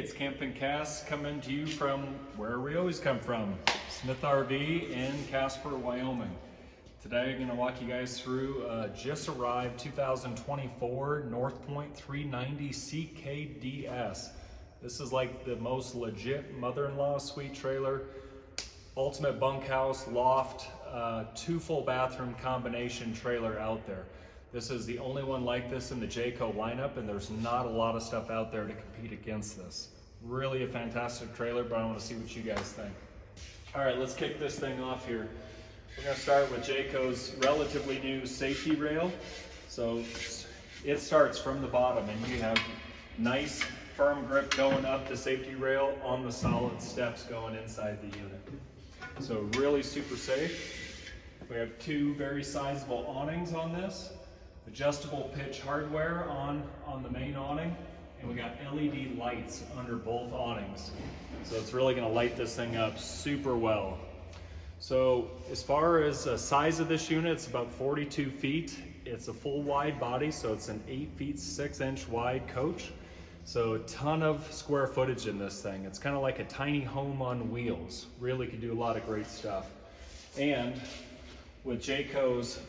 it's Camping Cass coming to you from where we always come from, Smith RV in Casper, Wyoming. Today I'm going to walk you guys through just arrived 2024 North Point 390 CKDS. This is like the most legit mother-in-law suite trailer, ultimate bunkhouse, loft, two full bathroom combination trailer out there. This is the only one like this in the Jayco lineup, and there's not a lot of stuff out there to compete against this. Really a fantastic trailer, but I want to see what you guys think. All right, let's kick this thing off here. We're going to start with Jayco's relatively new safety rail. So it starts from the bottom, and you have nice firm grip going up the safety rail on the solid steps going inside the unit. So really super safe. We have two very sizable awnings on this. Adjustable pitch hardware on the main awning, and we got LED lights under both awnings. So it's really going to light this thing up super well. So as far as the size of this unit, it's about 42 feet. It's a full wide body, so it's an 8 feet 6 inch wide coach. So a ton of square footage in this thing. It's kind of like a tiny home on wheels. Really could do a lot of great stuff. And with Jayco's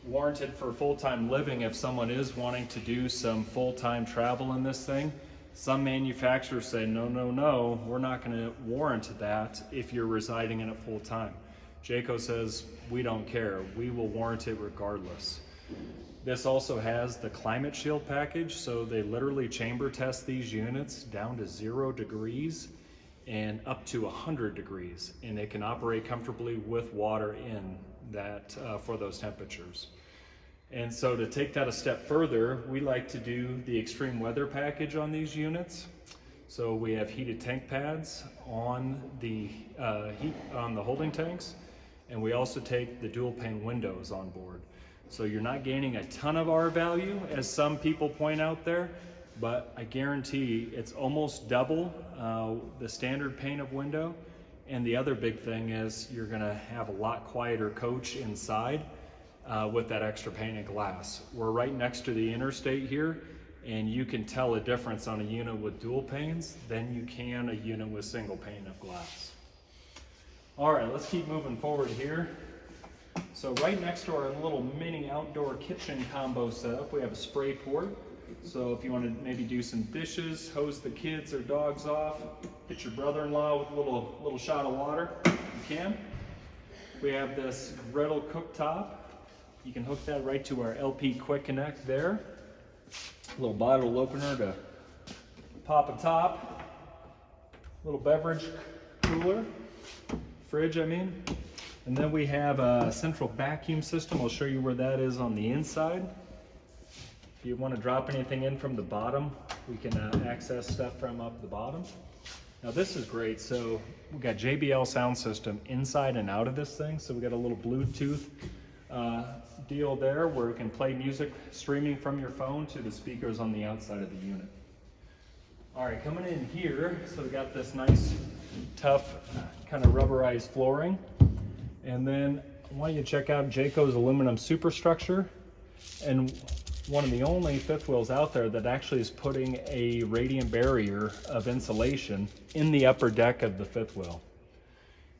warranted for full-time living, if someone is wanting to do some full-time travel in this thing, some manufacturers say, no, we're not going to warrant that if you're residing in it full-time. Jayco says, we don't care. We will warrant it regardless. This also has the climate shield package, so they literally chamber test these units down to 0 degrees and up to 100 degrees, and it can operate comfortably with water in that for those temperatures. And so to take that a step further, we like to do the extreme weather package on these units. So we have heated tank pads on the holding tanks, and we also take the dual pane windows on board. So you're not gaining a ton of R value, as some people point out there, but I guarantee it's almost double the standard pane of window. And the other big thing is you're gonna have a lot quieter coach inside with that extra pane of glass. We're right next to the interstate here, and you can tell a difference on a unit with dual panes than you can a unit with single pane of glass. All right, let's keep moving forward here. So right next to our little mini outdoor kitchen combo setup, we have a spray port. So if you want to maybe do some dishes, hose the kids or dogs off, hit your brother-in-law with a little shot of water, you can. We have this griddle cooktop. You can hook that right to our LP Quick Connect there. A little bottle opener to pop a top. Little beverage cooler, fridge I mean. And then we have a central vacuum system. I'll show you where that is on the inside. If you want to drop anything in from the bottom, we can access stuff from up the bottom. Now this is great. So we got JBL sound system inside and out of this thing. So we got a little Bluetooth deal there where you can play music streaming from your phone to the speakers on the outside of the unit. All right, coming in here, so we got this nice, tough, kind of rubberized flooring. And then I want you to check out Jayco's aluminum superstructure, and one of the only fifth wheels out there that actually is putting a radiant barrier of insulation in the upper deck of the fifth wheel.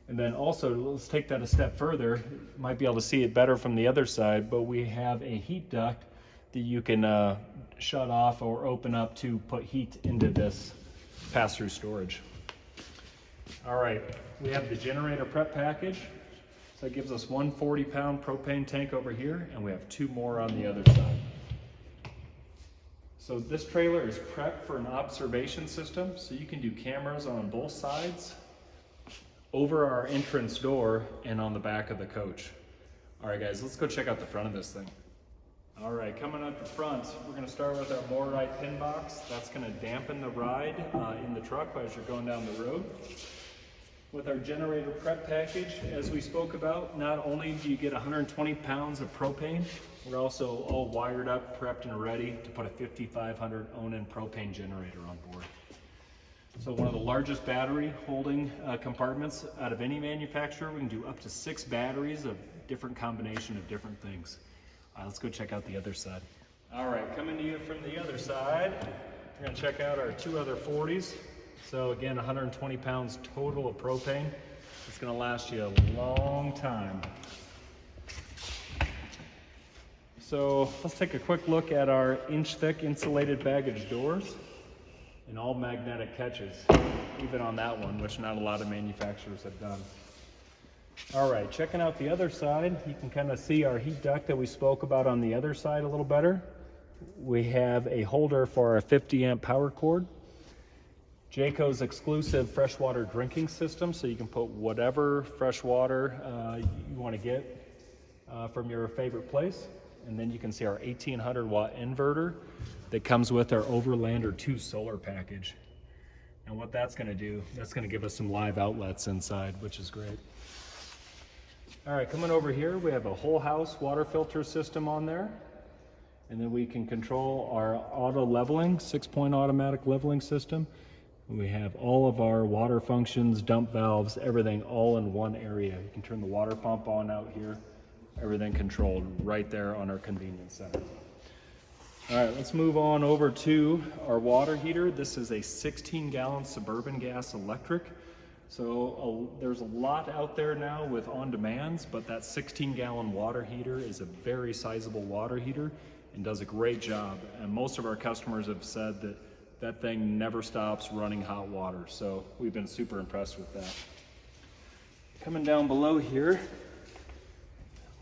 And then also, let's take that a step further. You might be able to see it better from the other side, but we have a heat duct that you can shut off or open up to put heat into this pass-through storage. All right, we have the generator prep package. So that gives us one 40-pound propane tank over here, and we have two more on the other side. So this trailer is prepped for an observation system, so you can do cameras on both sides, over our entrance door, and on the back of the coach. All right, guys, let's go check out the front of this thing. All right, coming up the front, we're gonna start with our More Ride pin box. That's gonna dampen the ride in the truck as you're going down the road. With our generator prep package, as we spoke about, not only do you get 120 pounds of propane, we're also all wired up, prepped, and ready to put a 5500 Onan propane generator on board. So one of the largest battery holding compartments out of any manufacturer. We can do up to 6 batteries of different combination of different things. Let's go check out the other side. All right, coming to you from the other side, we're gonna check out our two other 40s. So again, 120 pounds total of propane. It's gonna last you a long time. So let's take a quick look at our inch-thick insulated baggage doors and all magnetic catches, even on that one, which not a lot of manufacturers have done. All right, checking out the other side, you can kind of see our heat duct that we spoke about on the other side a little better. We have a holder for our 50 amp power cord. Jayco's exclusive freshwater drinking system, so you can put whatever fresh water you want to get from your favorite place. And then you can see our 1800 watt inverter that comes with our Overlander II solar package. And what that's going to do, that's going to give us some live outlets inside, which is great. All right, coming over here, we have a whole house water filter system on there. And then we can control our auto leveling, 6-point automatic leveling system. We have all of our water functions, dump valves, everything all in one area. You can turn the water pump on out here. Everything controlled right there on our convenience center. All right, let's move on over to our water heater. This is a 16-gallon Suburban Gas electric. So there's a lot out there now with on-demands, but that 16-gallon water heater is a very sizable water heater and does a great job. And most of our customers have said that that thing never stops running hot water. So we've been super impressed with that. Coming down below here,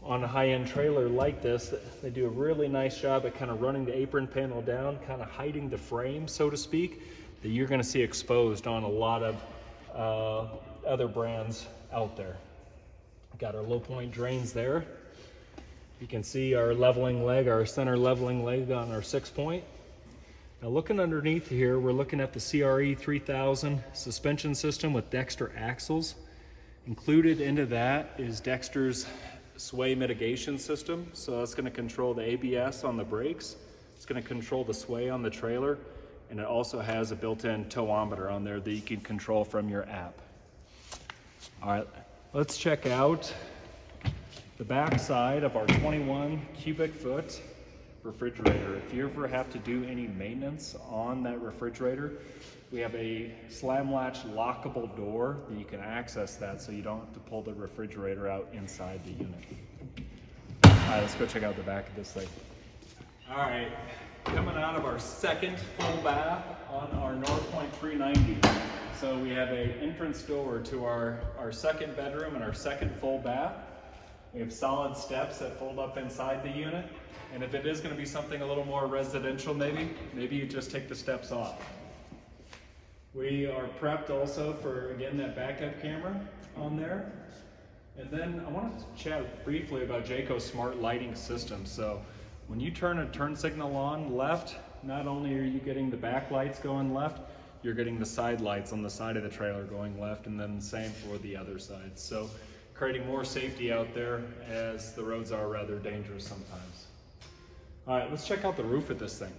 on a high-end trailer like this, they do a really nice job at kind of running the apron panel down, kind of hiding the frame, so to speak, that you're going to see exposed on a lot of other brands out there. Got our low point drains there. You can see our leveling leg, our center leveling leg on our 6-point. Now looking underneath here, we're looking at the CRE 3000 suspension system with Dexter axles. Included into that is Dexter's sway mitigation system. So that's going to control the ABS on the brakes. It's going to control the sway on the trailer. And it also has a built-in towometer on there that you can control from your app. All right, let's check out the back side of our 21 cubic foot refrigerator. If you ever have to do any maintenance on that refrigerator, we have a slam latch lockable door that you can access that so you don't have to pull the refrigerator out inside the unit. All right, let's go check out the back of this thing. All right, coming out of our second full bath on our North Point 390. So we have an entrance door to our second bedroom and our second full bath. We have solid steps that fold up inside the unit. And if it is going to be something a little more residential, maybe you just take the steps off. We are prepped also for, again, that backup camera on there. And then I want to chat briefly about Jayco's smart lighting system. So when you turn a turn signal on left, not only are you getting the back lights going left, you're getting the side lights on the side of the trailer going left, and then the same for the other side. So creating more safety out there as the roads are rather dangerous sometimes. All right, let's check out the roof of this thing.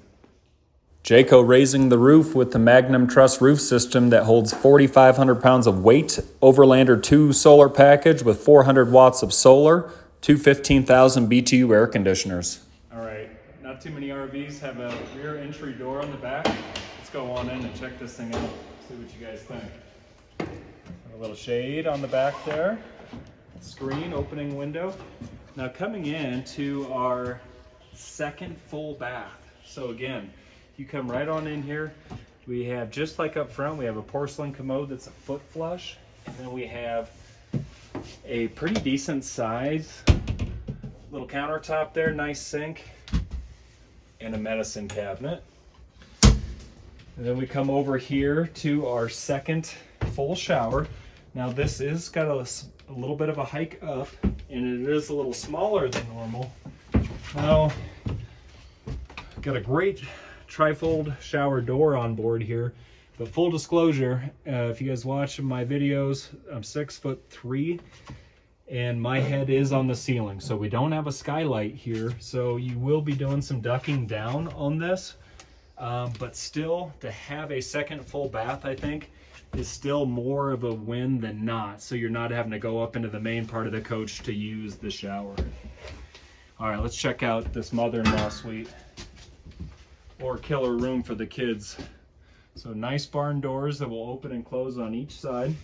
Jayco raising the roof with the Magnum Truss roof system that holds 4,500 pounds of weight, Overlander II solar package with 400 watts of solar, two 15,000 BTU air conditioners. All right, not too many RVs have a rear entry door on the back. Let's go on in and check this thing out, see what you guys think. A little shade on the back there, screen, opening window. Now coming into our second full bath. So again, you come right on in here. We have, just like up front, we have a porcelain commode that's a foot flush. And then we have a pretty decent size little countertop there, nice sink, and a medicine cabinet. And then we come over here to our second full shower. Now this is got a little bit of a hike up, and it is a little smaller than normal. Now, got a great trifold shower door on board here, but full disclosure, if you guys watch my videos, I'm 6'3", and my head is on the ceiling, so we don't have a skylight here, so you will be doing some ducking down on this, but still, to have a second full bath, I think, is still more of a win than not, so you're not having to go up into the main part of the coach to use the shower. All right, let's check out this mother-in-law suite, or killer room for the kids. So nice barn doors that will open and close on each side.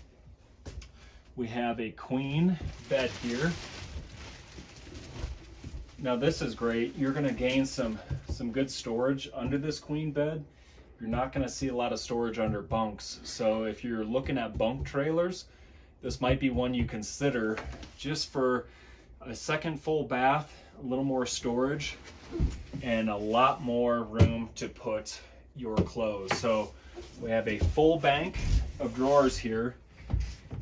We have a queen bed here. Now this is great. You're going to gain some good storage under this queen bed. You're not going to see a lot of storage under bunks. So if you're looking at bunk trailers, this might be one you consider just for a second full bath, a little more storage, and a lot more room to put your clothes. So we have a full bank of drawers here.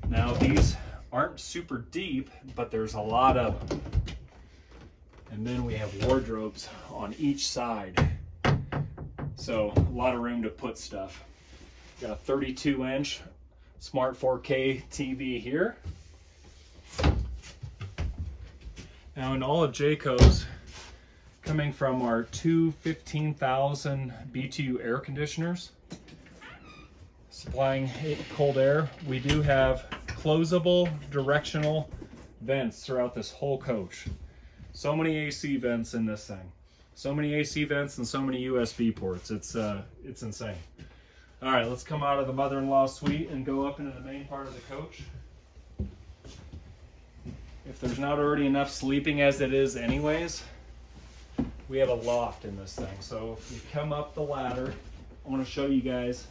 Now these aren't super deep, but there's a lot of them. And then we have wardrobes on each side. So a lot of room to put stuff. Got a 32-inch smart 4K TV here. Now in all of Jayco's, coming from our two 15,000 BTU air conditioners, supplying cold air, we do have closable directional vents throughout this whole coach. So many AC vents in this thing. So many AC vents and so many USB ports. It's insane. All right, let's come out of the mother-in-law suite and go up into the main part of the coach. If there's not already enough sleeping as it is anyways, we have a loft in this thing. So if you come up the ladder, I want to show you guys.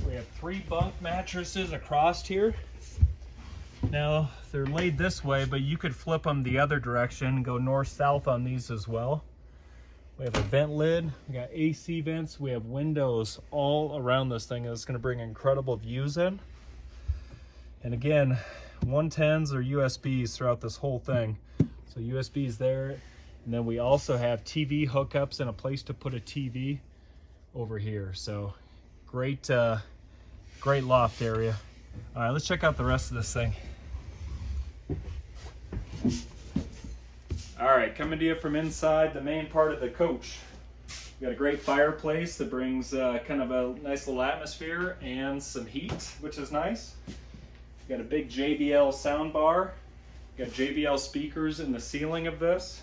We have 3 bunk mattresses across here. Now they're laid this way, but you could flip them the other direction, go north-south on these as well. We have a vent lid, we got AC vents, we have windows all around this thing. It's going to bring incredible views in. And again, 110s or USBs throughout this whole thing. So USBs there, and then we also have TV hookups and a place to put a TV over here. So great, great loft area. All right, let's check out the rest of this thing. All right, coming to you from inside the main part of the coach. We've got a great fireplace that brings kind of a nice little atmosphere and some heat, which is nice. We've got a big JBL sound bar. We've got JBL speakers in the ceiling of this.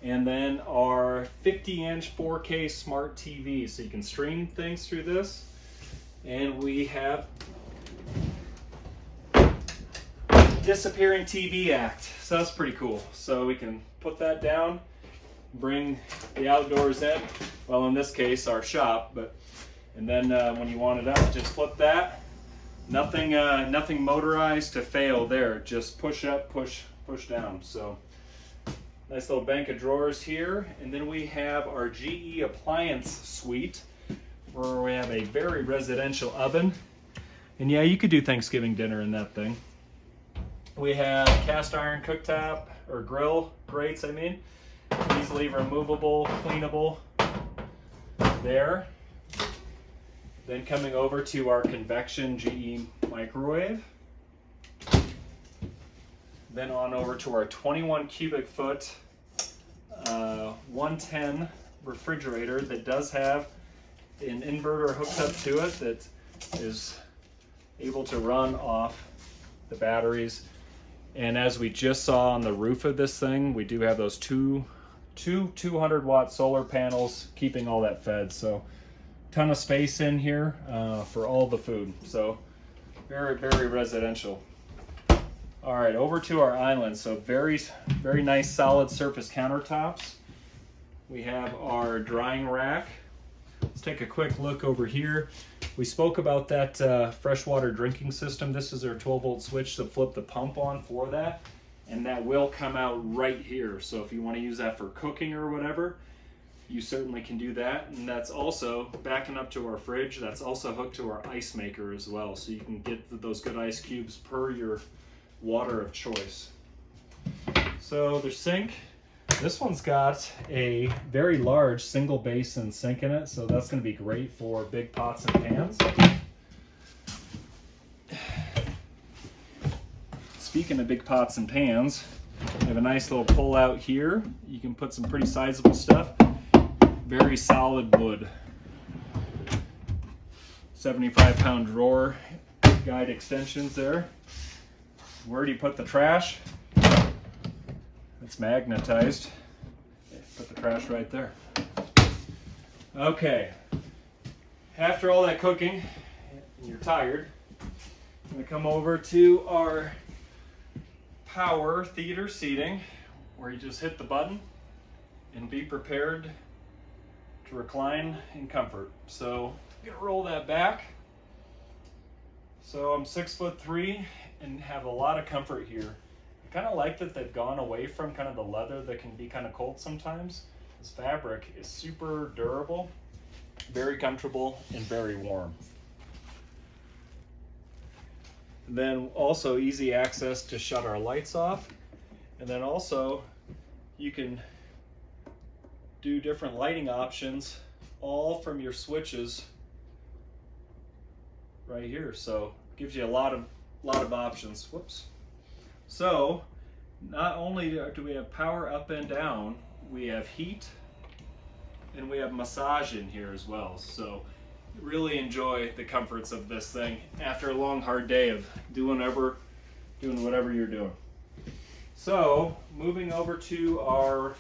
And then our 50-inch 4K smart TV, so you can stream things through this. And we have disappearing TV act, so that's pretty cool. So we can put that down, bring the outdoors in, well in this case our shop, but and then when you want it up, just flip that. Nothing motorized to fail there, just push up, push down. So nice little bank of drawers here. And then we have our GE appliance suite where we have a very residential oven, and yeah, you could do Thanksgiving dinner in that thing. We have cast iron cooktop, or grill grates, I mean. Easily removable, cleanable there. Then coming over to our convection GE microwave. Then on over to our 21 cubic foot 110 refrigerator that does have an inverter hooked up to it that is able to run off the batteries. And as we just saw on the roof of this thing, we do have those two 200-watt solar panels keeping all that fed. So ton of space in here for all the food. So very, very residential. All right, over to our island. So very, very nice solid surface countertops. We have our drying rack. Let's take a quick look over here. We spoke about that freshwater drinking system. This is our 12-volt switch to flip the pump on for that, and that will come out right here. So if you want to use that for cooking or whatever, you certainly can do that. And that's also backing up to our fridge. That's also hooked to our ice maker as well, so you can get those good ice cubes per your water of choice. So the sink. This one's got a very large single basin sink in it, so that's going to be great for big pots and pans. Speaking of big pots and pans, we have a nice little pull out here. You can put some pretty sizable stuff. Very solid wood. 75-pound drawer guide extensions there. Where do you put the trash? It's magnetized. Put the trash right there. Okay, after all that cooking, and you're tired, I'm gonna come over to our power theater seating, where you just hit the button and be prepared to recline in comfort. So I'm gonna roll that back. So I'm 6'3" and have a lot of comfort here. I kind of like that they've gone away from kind of the leather that can be kind of cold sometimes. This fabric is super durable, very comfortable, and very warm. And then also easy access to shut our lights off. And then also you can do different lighting options all from your switches right here. So it gives you a lot of options. Whoops. So not only do we have power up and down, we have heat and we have massage in here as well. So really enjoy the comforts of this thing after a long hard day of doing whatever you're doing. So moving over to our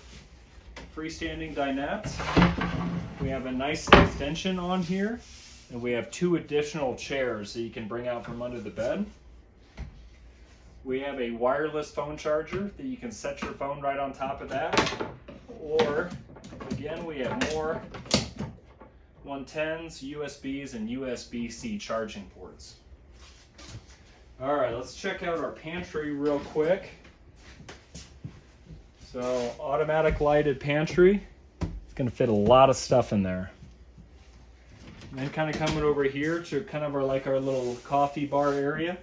freestanding dinette, we have a nice extension on here, and we have 2 additional chairs that you can bring out from under the bed. We have a wireless phone charger that you can set your phone right on top of that. Or, again, we have more 110s, USBs, and USB-C charging ports. All right, let's check out our pantry real quick. So, automatic lighted pantry. It's gonna fit a lot of stuff in there. And then kind of coming over here to kind of our little coffee bar area.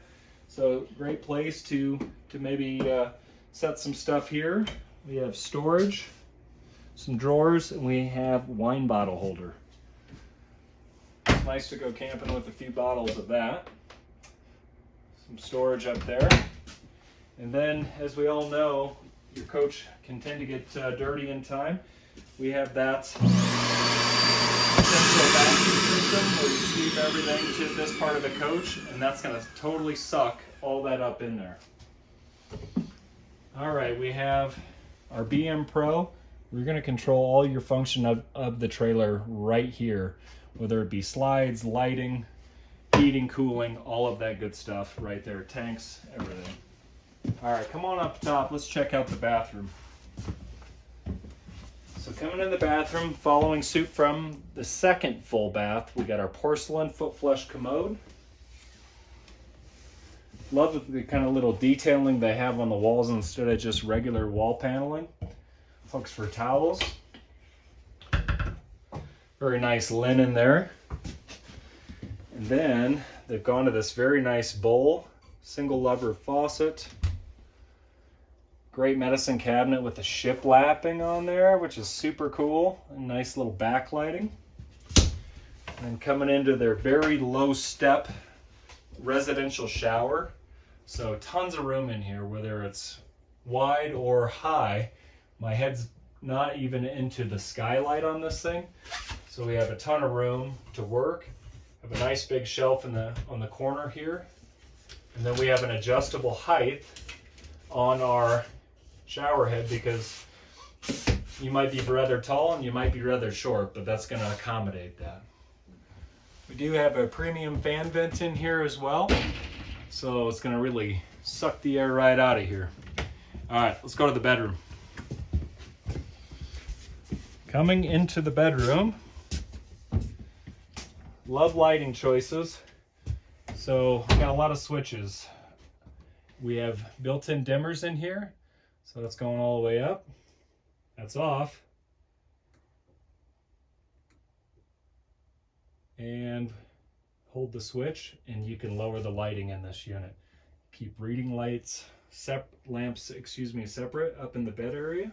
So great place to maybe set some stuff here. We have storage, some drawers, and we have wine bottle holder. It's nice to go camping with a few bottles of that. Some storage up there. And then, as we all know, your coach can tend to get dirty in time. We have that central vacuum system where you sweep everything to this part of the coach, and that's going to totally suck all that up in there. All right, we have our BM Pro. We're going to control all your function of the trailer right here, whether it be slides, lighting, heating, cooling, all of that good stuff right there, tanks, everything. All right, come on up top. Let's check out the bathroom. So coming in the bathroom, following suit from the second full bath, we got our porcelain foot flush commode. Love the kind of little detailing they have on the walls instead of just regular wall paneling. Hooks for towels. Very nice linen there. And then they've gone to this very nice bowl, single lever faucet. Great medicine cabinet with the shiplapping on there, which is super cool. And nice little backlighting. And coming into their very low step residential shower. So tons of room in here, whether it's wide or high. My head's not even into the skylight on this thing. So we have a ton of room to work. Have a nice big shelf on the corner here. And then we have an adjustable height on our shower head, because you might be rather tall and you might be rather short, but that's going to accommodate that. We do have a premium fan vent in here as well, so it's going to really suck the air right out of here. All right, let's go to the bedroom. Coming into the bedroom, love lighting choices. So we got a lot of switches. We have built-in dimmers in here. So that's going all the way up. That's off. And hold the switch and you can lower the lighting in this unit. Keep reading lights, lamps separate up in the bed area.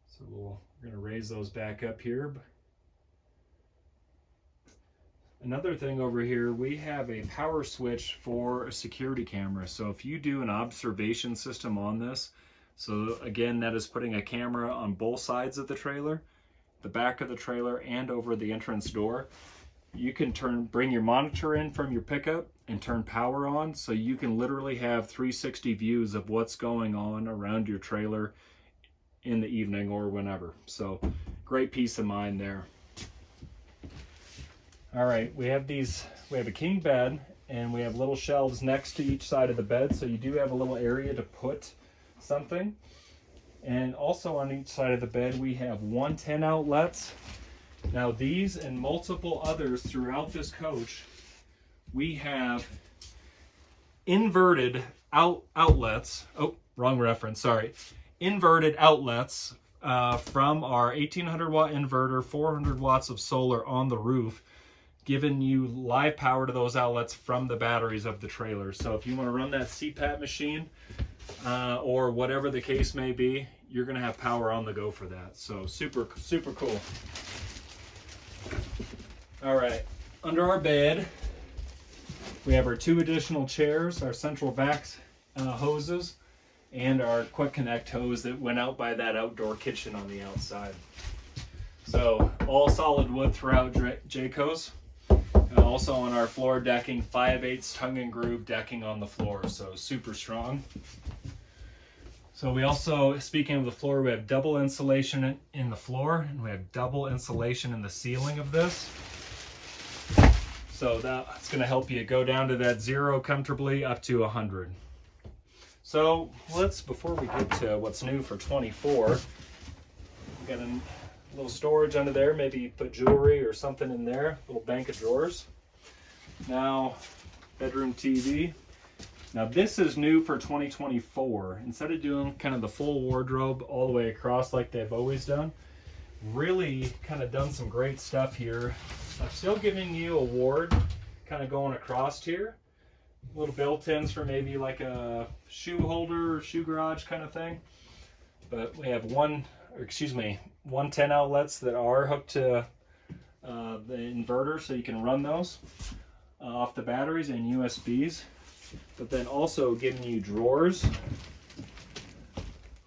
So we're going to raise those back up here. Another thing over here, we have a power switch for a security camera. So if you do an observation system on this, so again, that is putting a camera on both sides of the trailer, the back of the trailer, and over the entrance door. You can bring your monitor in from your pickup and turn power on, so you can literally have 360 views of what's going on around your trailer in the evening or whenever. So great great peace of mind there. All right, we have a king bed, and we have little shelves next to each side of the bed, so you do have a little area to put something. And also on each side of the bed, we have 110 outlets. Now these and multiple others throughout this coach, we have inverted outlets. Oh, wrong reference, sorry. Inverted outlets from our 1800 watt inverter, 400 watts of solar on the roof, giving you live power to those outlets from the batteries of the trailer. So if you want to run that CPAP machine or whatever the case may be, you're going to have power on the go for that. So super, super cool. All right, under our bed, we have our 2 additional chairs, our central vac hoses, and our quick connect hose that went out by that outdoor kitchen on the outside. So all solid wood throughout Jayco's. Also on our floor decking, 5/8 tongue and groove decking on the floor, so super strong. So we also, speaking of the floor, we have double insulation in the floor, and we have double insulation in the ceiling of this. So that's going to help you go down to that 0 comfortably up to 100. So before we get to what's new for 24, we got a little storage under there, maybe put jewelry or something in there, a little bank of drawers. Now, bedroom TV. Now this is new for 2024. Instead of doing kind of the full wardrobe all the way across like they've always done, really kind of done some great stuff here. I'm still giving you a ward kind of going across here. Little built-ins for maybe like a shoe holder or shoe garage kind of thing. But we have 110 outlets that are hooked to the inverter, so you can run those off the batteries and USBs. But then also giving you drawers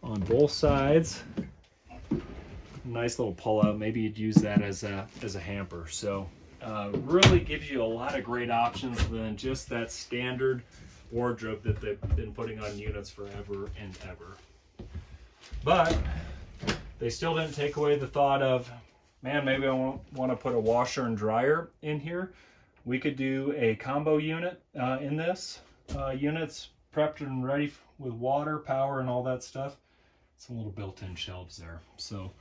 on both sides. Nice little pull-out. Maybe you'd use that as a hamper. So really gives you a lot of great options than just that standard wardrobe that they've been putting on units forever and ever. But they still didn't take away the thought of, man, maybe I want to put a washer and dryer in here. We could do a combo unit in this. Unit's prepped and ready with water, power, and all that stuff. Some little built-in shelves there. So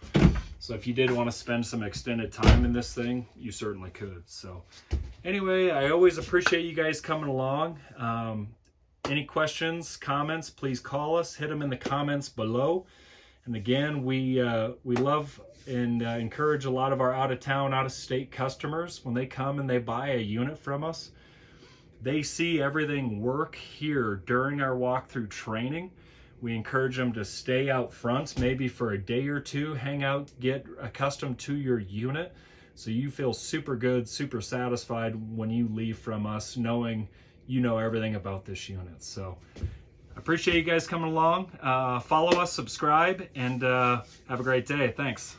if you did want to spend some extended time in this thing, you certainly could. So anyway, I always appreciate you guys coming along. Any questions, comments, please call us. Hit them in the comments below. And again, we love and encourage a lot of our out-of-town, out-of-state customers. When they come and they buy a unit from us, they see everything work here during our walkthrough training. We encourage them to stay out front, maybe for a day or two, hang out, get accustomed to your unit, so you feel super good, super satisfied when you leave from us, knowing you know everything about this unit. So I appreciate you guys coming along. Follow us, subscribe, and have a great day. Thanks.